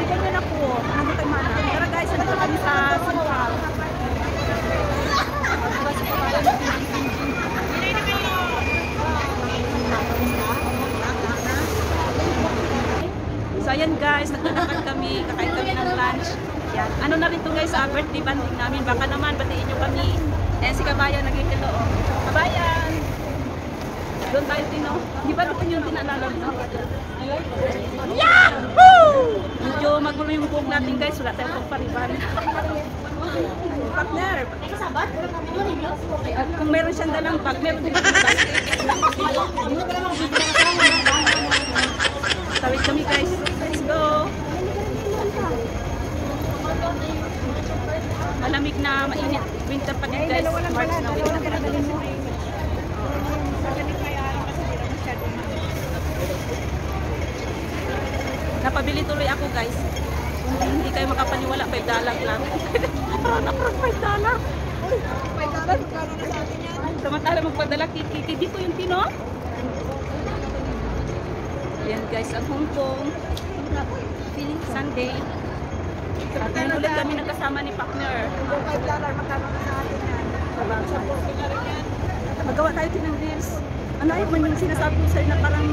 ganyan ako. Ano tayo mana? Tara guys, ano kami sa Central. So ayan guys, naglalakad kami, kakain kami ng lunch. Yan. Ano na rin to guys, birthday banding namin. Baka naman batiin nyo kami. Eh si Kabayan nagkikilo. Kabayan! Doon tayo tino. Di ba doon yung tinalalag na? Yahoo! Medyo magulo yung buhok natin guys. Wala tayong pagpariban. Partner! Kung meron siyang dalang bag, meron din yung bag. Tawid kami guys. Let's go! Malamig na mainit. Winter pa din guys. March na winter pa din. Napabili tuloy ako guys. Kung hindi kayo makapaniwala, $5 lang. Parang na-prog $5. $5 magkano na sa atin yan? Samantala magpadala kiki dito yung tino. Yan guys, ang Hong Kong. Feeling Sunday. At ngayon ulit kami nagkasama ni partner. $5 magkano na sa atin yan? Magawa tayo ng reels. Ano ay man yung sinasabi ko sa'yo na parang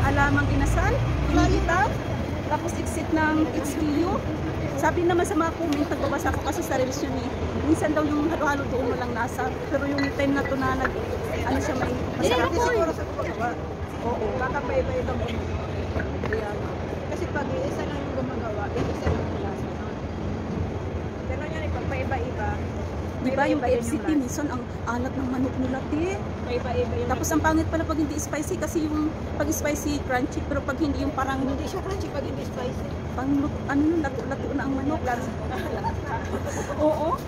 alamang inasal? Hinihitaw? Tapos exit ng HQ. Sabi naman sa mga comment, nagbabasa ko kasi sa reels yun eh. Minsan daw yung halo-halo doon mo lang nasa. Pero yung time na to na ano siya may masarap. Siguro sa gumagawa. Oo. Baka pa iba-iba mo. Kasi pag isa lang yung gumagawa, isa lang yung lasa. Pero yan, ipagpaiba-iba. Diba yung KFC minsan ang alat ng manok nila ti. Tapos ang pangit pala pag hindi spicy kasi yung pag spicy crunchy pero pag hindi yung parang hindi siya crunchy pag hindi spicy. Pang ano nun lato na ang manok. Oo.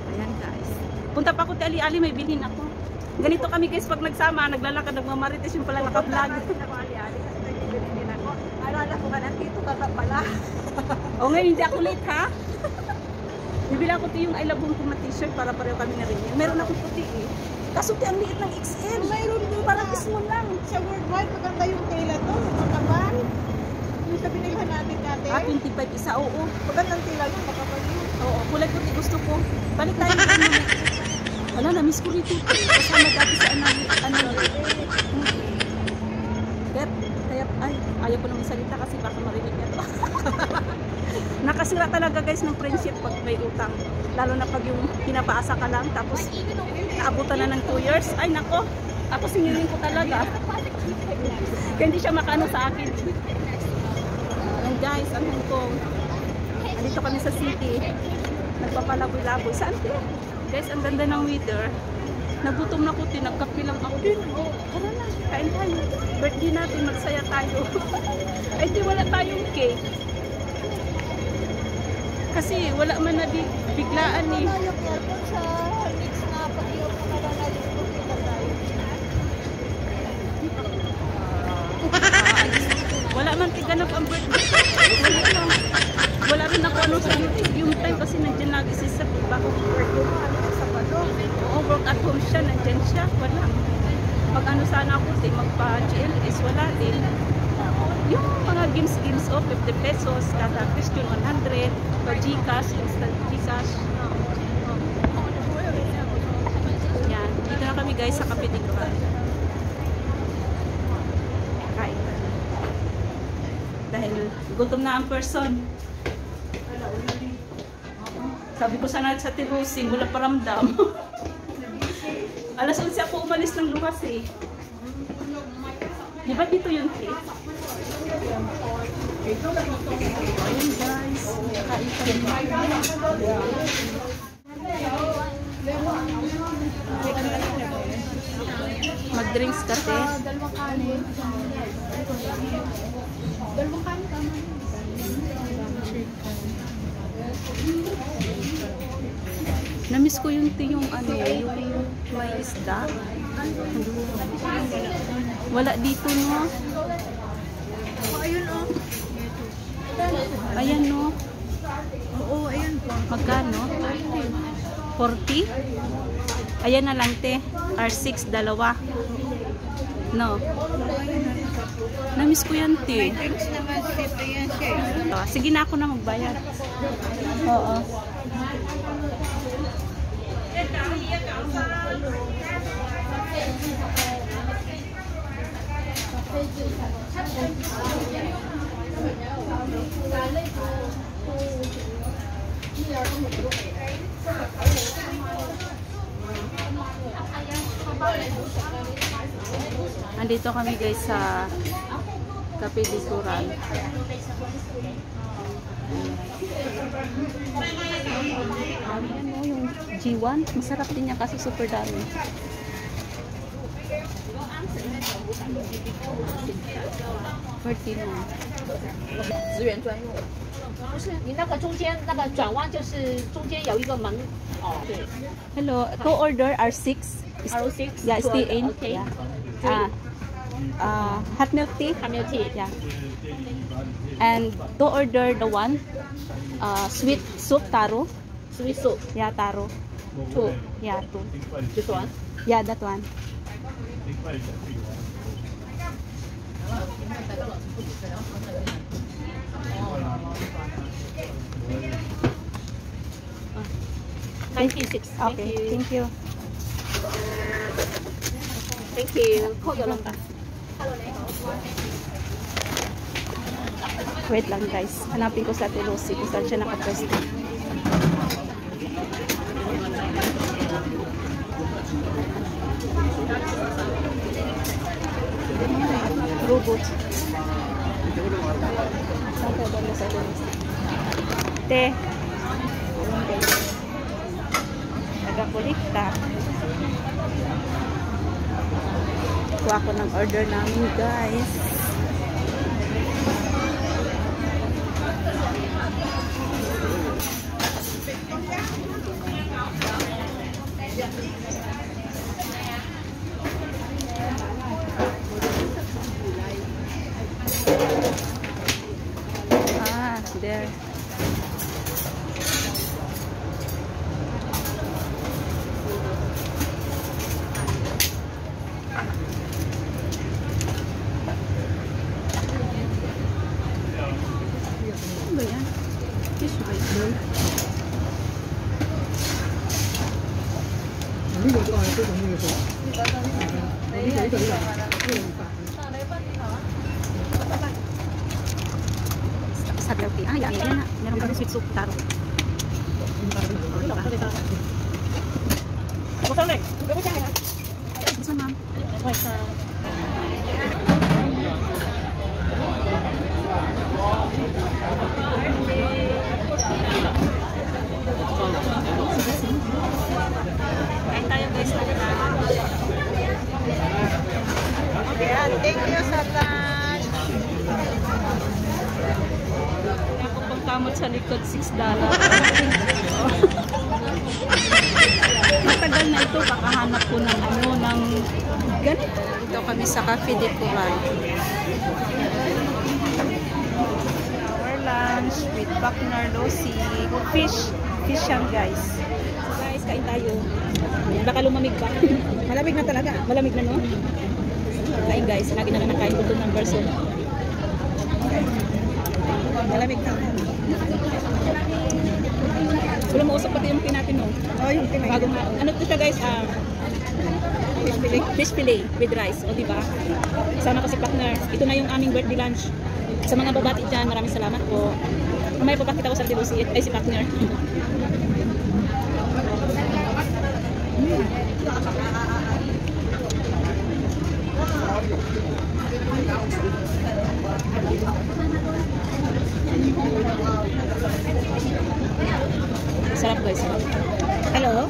Ayan guys. Punta pa ako ti Ali-Ali may bilhin ako. Ganito kami guys pag nagsama naglalakad nagmamarites yung pala naka-vlog. Alala ko ka nandito ka pala. O ngayon hindi ako late ha. Bibila ko ito yung I love home kong na t-shirt para pareho kami na rin yun. Meron akong puti eh. Kaso ang liit ng XL. Mayroon din. Parang small lang. Sa worldwide, maganda yung tela to. Makapal. Yung sa binilhan natin natin. 25 isa. Oo. Magandang tela yung makapal yun. Oo. Kulay puti gusto ko. Balik tayo na ano. Wala na, miss ko rito. Kasama dati sa ano. Kaya, ay, ayaw ko nang salita kasi baka marinig niya to. Nakasira talaga guys ng friendship pag may utang. Lalo na pag yung pinapaasa ka lang tapos naabutan na ng 2 years. Ay nako, tapos singiling ko talaga. Kaya hindi siya makano sa akin. And guys, ang Hong Kong. Dito kami sa city. Nagpapalaboy-laboy. Saan din? Guys, ang ganda ng weather. Nagutom na ko din. Nagkape lang ako din. Oh, tara na, kain tayo. Birthday natin, magsaya tayo. Ay di wala tayong cake. Kasi wala man na biglaan eh. Wala man tiganap ang birthday. Wala rin ako ano sa YouTube yung time kasi nandiyan lagi si Sir. Bako work sa palo. Oo, work at home siya. Nandiyan siya. Wala. Pag ano sana ako magpa-GLS, wala din. Yung mga games of 50 pesos, kada question 100, per Gcash, instant Gcash. Yan, dito na kami guys sa Kapitiguan. Kain. Dahil gutom na ang person. Sabi ko sana sa Tirusing, wala paramdam. Alas 11 ako umalis ng luwas eh. Di ba dito yung cake? Ayun guys, kain kami. Mag-drinks ka te. Dalawang kanin. Dalawang kanin ka man. Namiss ko yung ano, yung may isda. Wala dito no. Ayun oh. Ayan no. Oo, ayun po. Magkano? 40? Ayan na lang te. R6 dalawa. No. Namiss ko yan, te. Drinks naman, siyempre yan siya. Sige na ako na magbayad. Oo. Andito kami guys sa Cafe de Coral. Ayan o, yung G1. Masarap din yan kasi super dami. 职员专用，不是你那个中间那个转弯，就是中间有一个门哦，对 Hello, to order R6. ，R6 Yeah, stay in. OK， Yeah. Hot milk tea. 还没有 T， Yeah. And to order the one sweet soup taro. sweet soup Yeah, taro. 2， Yeah, two. 就是完。 Yeah, that one. Thank you, six. Okay, thank you. Thank you. Call your number. Wait lang guys. Hanapin ko sa Ate Lucy kung saan siya nakapwesto. Robot. Saan ka ba sa Ate Lucy? Te. Nagakulikta. Kuha ko ng order namin guys. There. Ano ba yan? Fish ba yun? Sa milk tea. Ah, yan. Yan na. Meron pa rin sweet soup taro. This one, ma'am. Kain tayo guys. Ayan, thank you sa lunch. Ako pang kamot sa likod, $6. Matagal na ito, kakahanap ko ng ano, ng ganito. Ito kami sa Cafe de Coral. Our lunch with Buckner Lucy. Fish. Fish yan guys. So guys, kain tayo. Baka lumamig pa. Malamig na talaga. Malamig na no? Kain guys, lagi na nakain ko ito ng version. Malamig na. Wala mo usap pati yung natin no? Oh, yung pinay. Bagong ano ito siya guys? Fish fillet. Fish fillet with rice, o diba? Sama ko si partner. Ito na yung aming birthday lunch. Sa mga babati dyan, maraming salamat po. Mamaya papakita ko sa Lucy ay si partner. Sarap guys. Hello?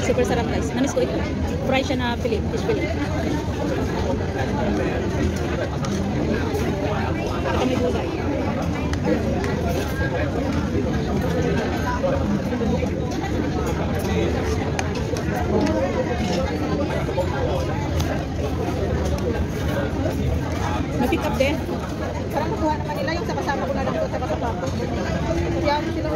Super sarap guys. Namiss ko ito. Fry siya na fillet, fish fillet. Ito may gulay. May-pick up din. Parang makuha naman nila yung kasama ko na lang doon sa kasapato. Yan sila.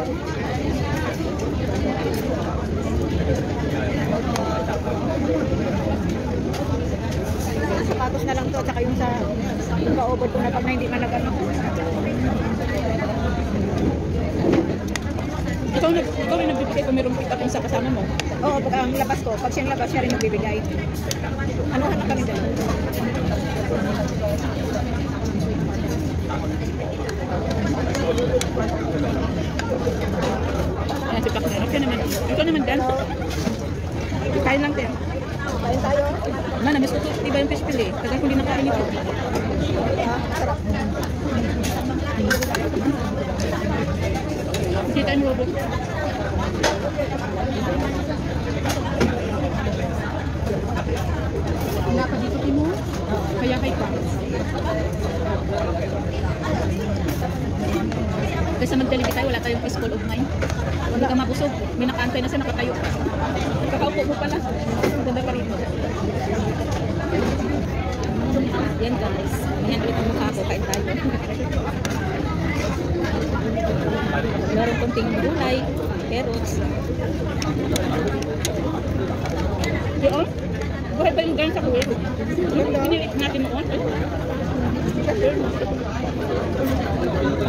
Sapatos na lang to, at saka yung sa pa-over ko na pag na hindi man nag-ano. Ikaw rin nagbibigay kung mayroong pick up sa kasama mo. Oo, pag ang labas ko, pag siyang labas, siya rin nagbibigay. Anuhan na kami dyan. Ayan, si Pakner. Ikaw naman Dan. Kain lang din. Kain tayo. Na, namiss ko to. Iba yung fish fillet. Tagal ko din nakain ito. Sarap. Kita yung robot. Wala pa dito, Timo. Kaya kay pa. Kasi magdalibi tayo, wala tayong peaceful of mind. Hindi ka mabusog. May nakaantay na siya, nakatayo. Kakaupo mo pala. Ganda pa rito. Yan guys. Yan ulit ang mukha ko. Kain tayo. Meron konting gulay, carrots. Yun? Buhay ba yung gan sa kuwet? Pinilit natin noon.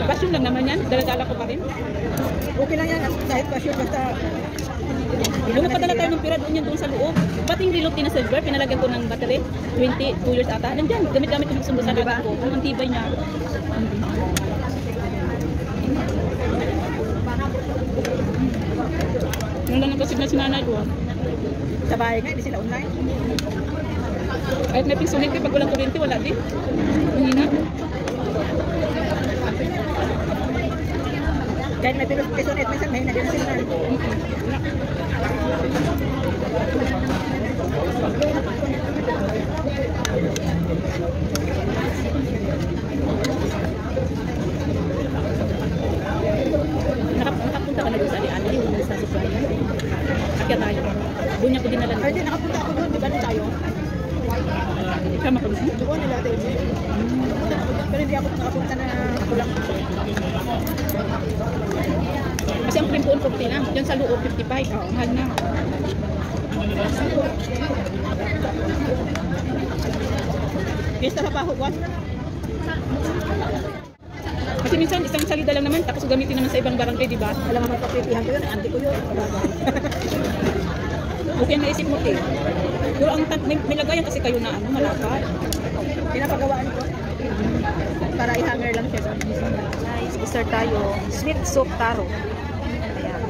Pasyon lang naman yan. Dala-dala ko pa rin. Okay lang yan, kahit pasyon, basta Nung napadala tayo ng pira doon yan doon sa loob. Pati yung reload na silver, pinalagyan ko ng battery. 22 years ata. Nandiyan, gamit-gamit ko sa natin ko. Ang tibay niya. Ano lang ang kasi na sinanay ko. sa bahay nga, hindi sila online. Kahit may pinsulit ko, pag walang kuryente, wala din. Hindi na. Kahit may pisonet, minsan may hindi na sila. Nakapunta ka na doon sa Ali-Ali, yung sa supplier. Akya tayo. Doon niya ko dinala. Ay, hindi, nakapunta ako doon. Di ba na tayo? Sama ko doon. Doon nila tayo. Pero hindi ako nakapunta na ako lang. Kasi ang cream coon 50 lang. Diyan sa loob 55. Oh, mahal na. Pista sa paho, boss. Kasi minsan isang salida lang naman tapos gamitin naman sa ibang barangay, di ba? Alam mo, magpapitihan ko yun. Auntie ko yun. Okay, naisip mo eh. Pero ang may lagayan kasi kayo na ano, malapad. Pinapagawaan ko. Para i-hanger lang siya. Guys, start tayo. Sweet soup taro. Ayan.